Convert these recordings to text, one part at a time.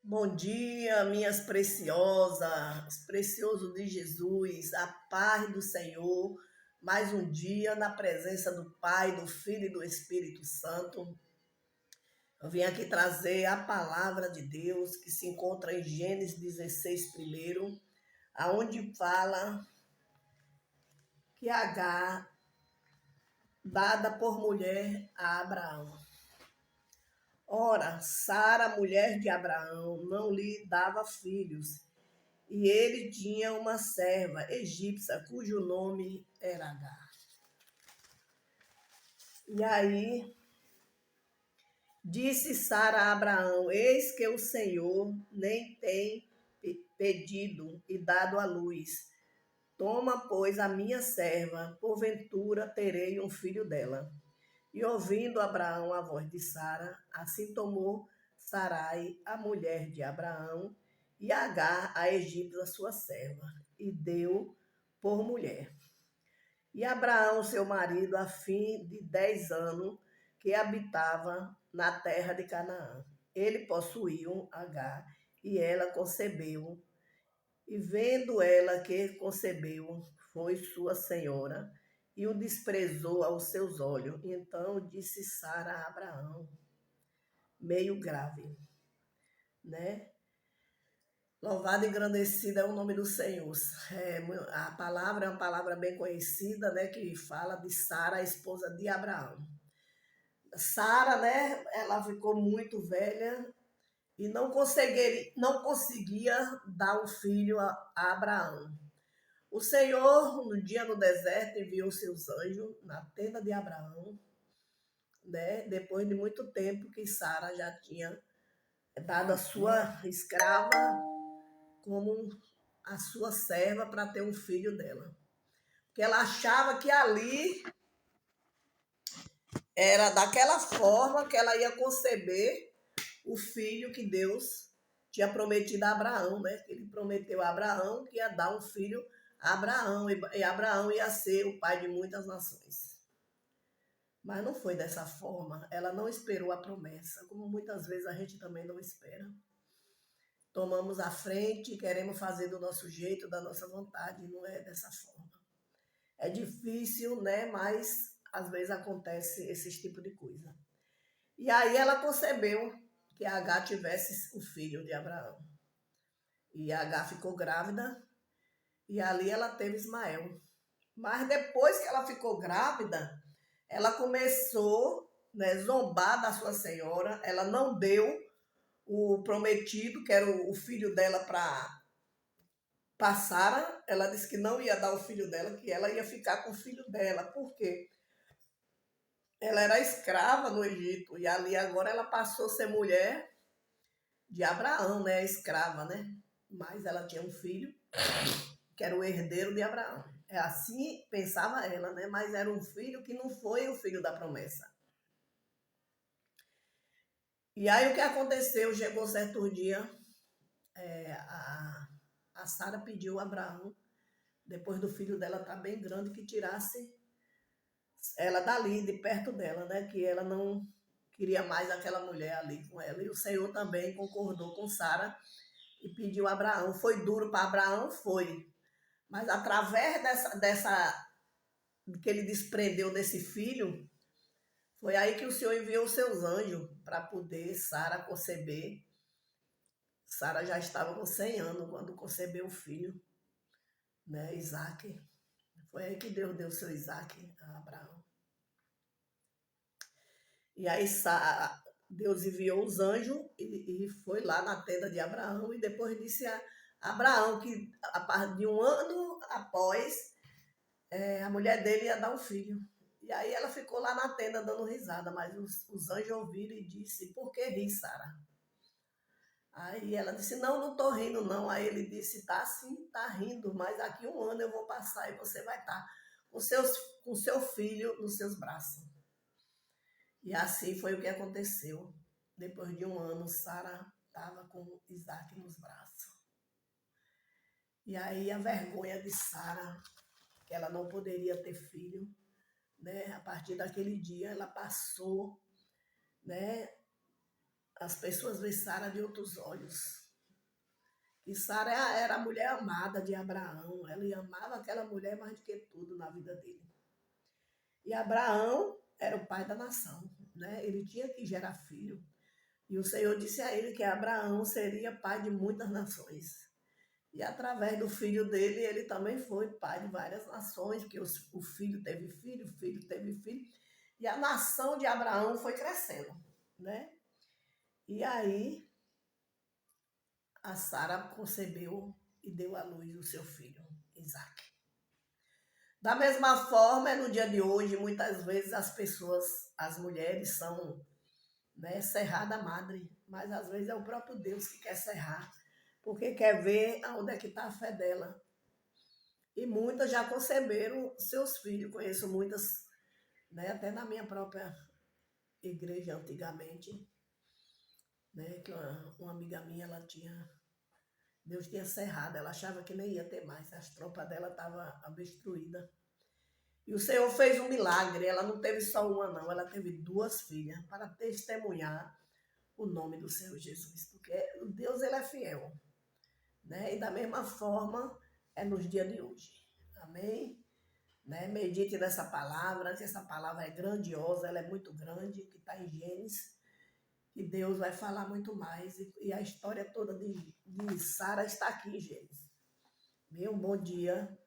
Bom dia, minhas preciosas, precioso de Jesus, a paz do Senhor. Mais um dia na presença do Pai, do Filho e do Espírito Santo. Eu vim aqui trazer a palavra de Deus que se encontra em Gênesis 16, primeiro, aonde fala que Agar, dada por mulher a Abraão. Ora, Sara, mulher de Abraão, não lhe dava filhos, e ele tinha uma serva egípcia, cujo nome era Agar. E aí disse Sara a Abraão: Eis que o Senhor nem tem pedido e dado à luz. Toma, pois, a minha serva, porventura terei um filho dela. E ouvindo Abraão a voz de Sara, assim tomou Sarai, a mulher de Abraão, e Agar, a egípcia, sua serva, e deu por mulher. E Abraão, seu marido, a fim de 10 anos, que habitava na terra de Canaã. Ele possuiu Agar, e ela concebeu. E vendo ela que concebeu, foi sua senhora, e o desprezou aos seus olhos. Então disse Sara a Abraão, meio grave, né? Louvado e engrandecido é o nome do Senhor. A palavra é uma palavra bem conhecida, né? Que fala de Sara, a esposa de Abraão. Sara, né? Ela ficou muito velha e não conseguia dar um filho a Abraão. O Senhor, no dia no deserto, enviou seus anjos na tenda de Abraão, né? Depois de muito tempo que Sara já tinha dado a sua escrava como a sua serva para ter um filho dela. Porque ela achava que ali era daquela forma que ela ia conceber o filho que Deus tinha prometido a Abraão, né? Ele prometeu a Abraão que ia dar um filho a Abraão, e Abraão ia ser o pai de muitas nações. Mas não foi dessa forma. Ela não esperou a promessa, como muitas vezes a gente também não espera. Tomamos a frente, queremos fazer do nosso jeito, da nossa vontade, não é dessa forma. É difícil, né? Mas às vezes acontece esse tipo de coisa. E aí ela concebeu que Agar tivesse o filho de Abraão. E Agar ficou grávida e ali ela teve Ismael. Mas depois que ela ficou grávida, ela começou, né, zombar da sua senhora. Ela não deu o prometido, que era o filho dela, para Sara. Ela disse que não ia dar o filho dela, que ela ia ficar com o filho dela. Por quê? Ela era escrava no Egito e ali agora ela passou a ser mulher de Abraão, né? Escrava, né? Mas ela tinha um filho que era o herdeiro de Abraão. É assim pensava ela, né? Mas era um filho que não foi o filho da promessa. E aí o que aconteceu? Chegou certo dia, a Sara pediu a Abraão, depois do filho dela estar bem grande, que tirasse ela dali, de perto dela, né? Que ela não queria mais aquela mulher ali com ela. E o Senhor também concordou com Sara e pediu a Abraão. Foi duro para Abraão? Foi. Mas através dessa que ele desprendeu desse filho, foi aí que o Senhor enviou os seus anjos para poder Sara conceber. Sara já estava com 100 anos quando concebeu o filho, né, Isaac. Foi aí que Deus deu o seu Isaac a Abraão. E aí Deus enviou os anjos e foi lá na tenda de Abraão e depois disse a Abraão que a partir de um ano após, a mulher dele ia dar um filho. E aí ela ficou lá na tenda dando risada, mas os anjos ouviram e disse: por que ri, Sara? Aí ela disse: não, não estou rindo não. Aí ele disse: tá sim, tá rindo, mas daqui um ano eu vou passar e você vai estar com seu filho nos seus braços. E assim foi o que aconteceu. Depois de um ano, Sara estava com Isaac nos braços. E aí a vergonha de Sara, que ela não poderia ter filho, né? A partir daquele dia ela passou, né, as pessoas veem Sara de outros olhos. E Sara era a mulher amada de Abraão. Ele amava aquela mulher mais do que tudo na vida dele. E Abraão era o pai da nação, né? Ele tinha que gerar filho. E o Senhor disse a ele que Abraão seria pai de muitas nações. E através do filho dele, ele também foi pai de várias nações, porque o filho teve filho, o filho teve filho. E a nação de Abraão foi crescendo, né? E aí a Sara concebeu e deu à luz o seu filho, Isaac. Da mesma forma, no dia de hoje, muitas vezes as pessoas, as mulheres são, né, cerrada madre, mas às vezes é o próprio Deus que quer cerrar, porque quer ver aonde é que está a fé dela. E muitas já conceberam seus filhos, conheço muitas, né, até na minha própria igreja antigamente, né, que uma amiga minha, Deus tinha cerrado, ela achava que nem ia ter mais, as tropas dela estavam obstruídas. E o Senhor fez um milagre, ela não teve só uma não, ela teve duas filhas, para testemunhar o nome do Senhor Jesus, porque Deus ele é fiel, né? E da mesma forma é nos dias de hoje, amém? Né? Medite nessa palavra, que essa palavra é grandiosa, ela é muito grande, que está em Gênesis, e Deus vai falar muito mais, e a história toda de Sara está aqui em Gênesis. Meu bom dia,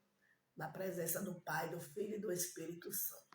na presença do Pai, do Filho e do Espírito Santo.